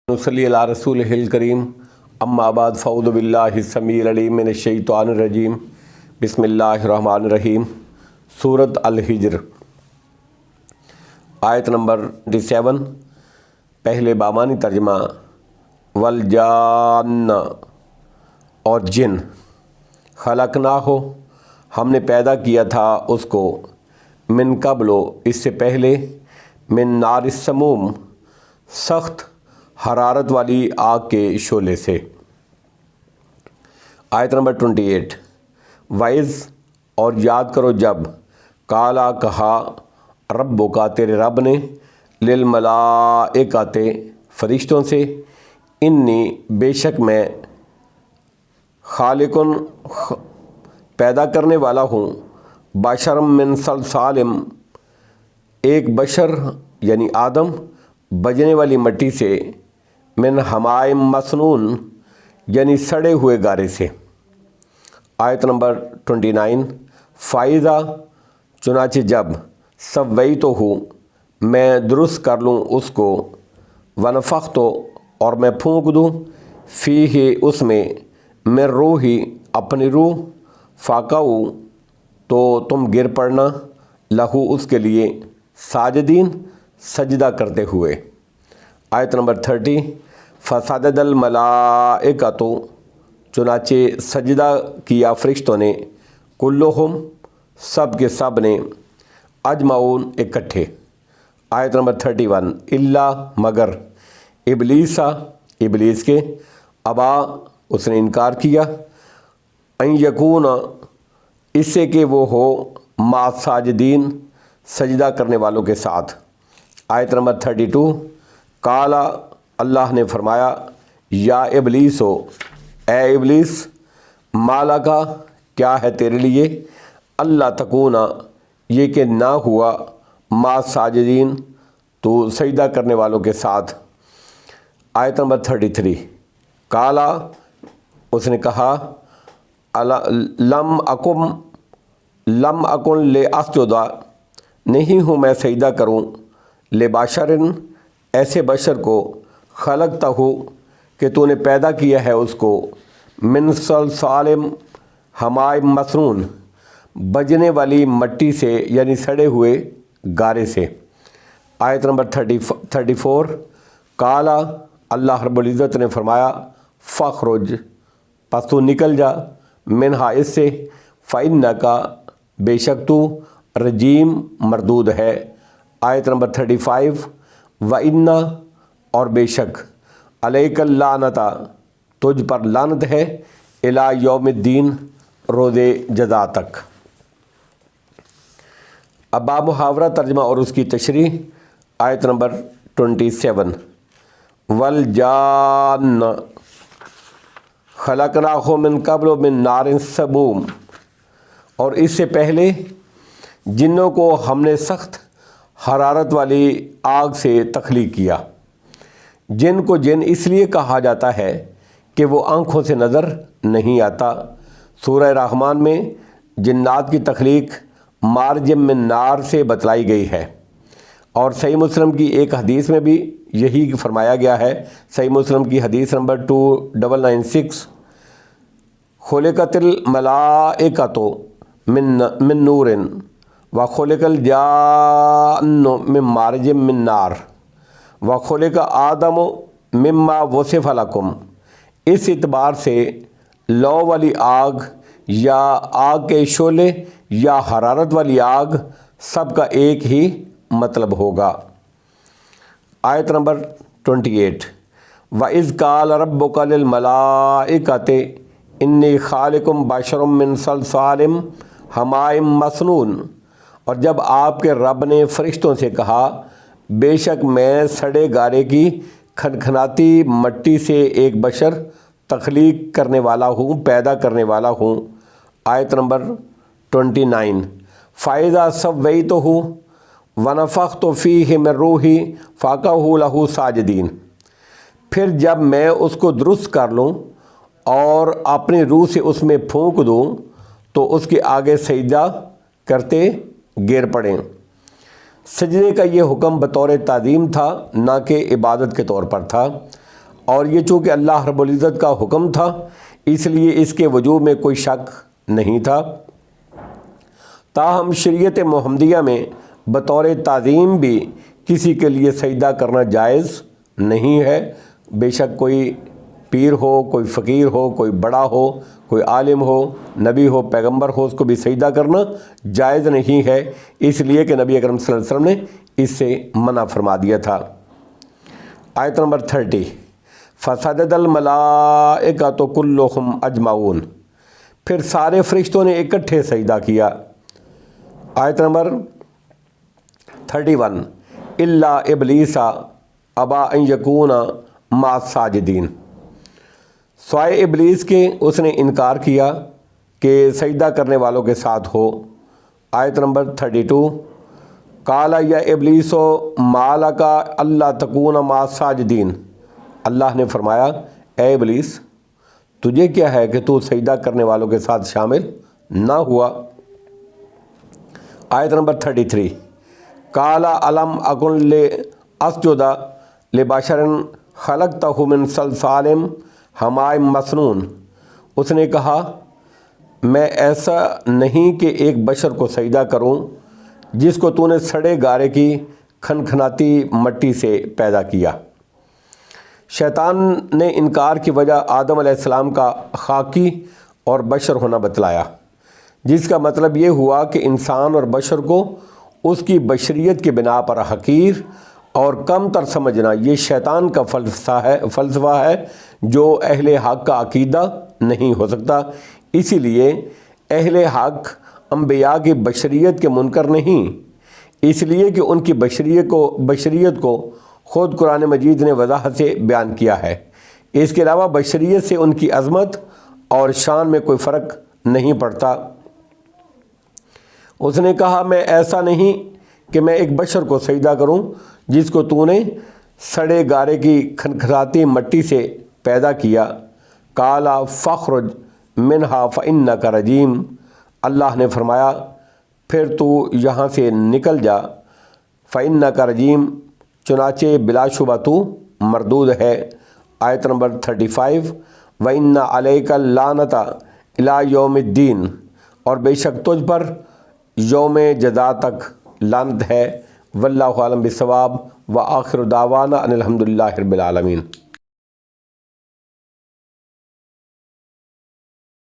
नसल्ली अला रसूलिहिल करीम अम्मा बाद फ़अऊज़ु बिल्लाहि समीइल अलीम मिनश शैतानिर रजीम बिस्मिल्लाहिर रहमानिर रहीम। सूरत अल-हिज्र आयत नंबर 27। पहले बामानी तर्जमा वल जान्न और जिन खलकनाहो हमने पैदा किया था उसको मिन कब्लो इससे पहले मिन नारिस समूम सख्त हरारत वाली आग के शोले से। आयत नंबर 28। वाइज़ और याद करो जब काला कहा रब्बो का तेरे रब ने लिल मलाइकाते फरिश्तों से इन्नी बेशक मैं खालिकुन पैदा करने वाला हूँ बशरम मिन सलसालिम एक बशर यानी आदम बजने वाली मिट्टी से मिन हमाइम मसनून यानी सड़े हुए गारे से। आयत नंबर 29। फ़ाइज़ा चुनाचे जब सब वही तो हूँ मैं दुरुस्त कर लूँ उसको वनफ़ख तो और मैं फूँक दूँ फ़ी ही उसमें मैं रूही अपनी रूह फ़ाकाऊ तो तुम गिर पड़ना लहू उसके लिए साजदीन सजदा करते हुए। आयत नंबर 30। फ़सजदल मलाइकातु चुनाचे सजदा किया फ़रिश्तों ने कुल्लुहुम सब के सब ने अजमाउन इकट्ठे। आयत नंबर 31। इल्ला मगर इबलीसा इबलीस के अबा उसने इनकार किया अन यकून इससे कि वो हो मा साजिदीन सजदा करने वालों के साथ। आयत नंबर 32। काला अल्लाह ने फरमाया या इबलीस हो ए इबलीस माला का क्या है तेरे लिए अल्लाह तकूना ये कि ना हुआ मा साजिदीन तो सजदा करने वालों के साथ। आयत नंबर 33। काला उसने कहा लम अकुन ले अस्जुदा नहीं हूँ मैं सजदा करूँ ले बाशरिन ऐसे बशर को खलकता हूँ कि तूने पैदा किया है उसको मिन सलसालिम हमाइम मसनून बजने वाली मिट्टी से यानी सड़े हुए गारे से। आयत नंबर 34। काला अल्लाह रब्बुल इज़्ज़त ने फरमाया फ़खरुज पस तू निकल जा मिनहा इससे फ़इन्ना का बेशक तू रजीम मरदूद है। आयत नंबर 35। व इन्ना और बेशक अलैकल लानता तुझ पर लानत है इला यौमिद्दीन रोज़े जज़ा तक। अब बामुहावरा तर्जमा और उसकी तशरीह। आयत नंबर 27। वल जान्न खलकनाहु मिन कब्ल मिन नारिन समूम और इससे पहले जिन्नों को हमने सख्त हरारत वाली आग से तख्लीक किया। जिन को जिन इसलिए कहा जाता है कि वो आँखों से नज़र नहीं आता। सूरह रहमान में जिन्नात की तख्लीक मारजम मिन नार से बतलाई गई है और सही मुस्लिम की एक हदीस में भी यही फरमाया गया है। सही मुस्लिम की हदीस नंबर 2996। खुलिकतिल मलाइकातु मिन नूरिन व खुलिकल जान्नु मिन मारजिम मिन नार व खुलिका आदम मिम्मा वसिफ़ लकुम। इस इतबार से लौ वाली आग या आग के शोले या हरारत वाली आग सबका एक ही मतलब होगा। आयत नंबर 28। व इज़ काल रब्बुका लिल मलाइकाते इन्नी खालिकुम बशरुम मिन सलसालिम हमाइम मसनून और जब आपके रब ने फरिश्तों से कहा बेशक मैं सड़े गारे की खनखनाती मिट्टी से एक बशर तख्लीक करने वाला हूँ पैदा करने वाला हूँ। आयत नंबर 29। फ़ाइज़ा सब वही तो हूँ वनफ़ख तो फ़ीहि मिन रूही फ़ाकाहू लहू साजिदीन फिर जब मैं उसको दुरुस्त कर लूँ और अपनी रूह से उसमें फूँक दूँ तो उसके आगे सजदा करते गिर पड़ें। सजदे का ये हुक्म बतौर ताज़ीम था ना कि इबादत के तौर पर था। اور یہ چونکہ اللہ رب العزت کا حکم تھا اس لیے اس کے وجوب میں کوئی شک نہیں تھا۔ تاہم شریعت محمدیہ میں بطور تعظیم بھی کسی کے لیے سجدہ کرنا جائز نہیں ہے، بے شک کوئی پیر ہو، کوئی فقیر ہو، کوئی بڑا ہو، کوئی عالم ہو، نبی ہو، پیغمبر ہو، اس کو بھی سجدہ کرنا جائز نہیں ہے، اس لیے کہ نبی اکرم صلی اللہ علیہ وسلم نے اس سے منع فرما دیا تھا۔ آیت نمبر 30، فَسَجَدَ الْمَلَائِکَۃُ كُلُّهُمْ أَجْمَعُونَ، پھر سارے فرشتوں نے اکٹھے سجدہ کیا۔ آیت نمبر 31، إِلَّا إِبْلِيسَ أَبَىٰ أَن يَكُونَ مَعَ السَّاجِدِينَ، سوائے ابلیس کے اس نے انکار کیا کہ سجدہ کرنے والوں کے ساتھ ہو۔ آیت نمبر 32، قال یا ابلیس ما لک الا تکون مع الساجدین، اللہ نے فرمایا اے ابلیس تجھے کیا ہے کہ تو سجدہ کرنے والوں کے ساتھ شامل نہ ہوا۔ آیت نمبر 33، قال الم اکن لاسجد لبشر خلقتہ من صلصال حمائم مسنون، اس نے کہا میں ایسا نہیں کہ ایک بشر کو سجدہ کروں جس کو تو نے سڑے گارے کی کھنکھناتی مٹی سے پیدا کیا۔ شیطان نے انکار کی وجہ آدم علیہ السلام کا خاکی اور بشر ہونا بتلایا، جس کا مطلب یہ ہوا کہ انسان اور بشر کو اس کی بشریت کی بنا پر حقیر اور کم تر سمجھنا یہ شیطان کا فلسفہ ہے جو اہل حق کا عقیدہ نہیں ہو سکتا۔ اسی لیے اہل حق انبیاء کی بشریت کے منکر نہیں، اس لیے کہ ان کی بشریت کو خود قرآن مجید نے وضاحت سے بیان کیا ہے۔ اس کے علاوہ بشریت سے ان کی عظمت اور شان میں کوئی فرق نہیں پڑتا۔ اس نے کہا میں ایسا نہیں کہ میں ایک بشر کو سجدہ کروں جس کو تو نے سڑے گارے کی کھنکھناتی مٹی سے پیدا کیا۔ قال فاخرج منہا فإنک رجیم، اللہ نے فرمایا پھر تو یہاں سے نکل جا، فإنک رجیم، چنانچہ بلا شبہ تو مردود ہے۔ آیت نمبر 35، وإن علیک اللعنۃ الی یوم الدین، اور بے شک تجھ پر یوم جزا تک لعنت ہے۔ واللہ عالم بالصواب، وآخر دعوانا ان الحمد للہ رب العالمین۔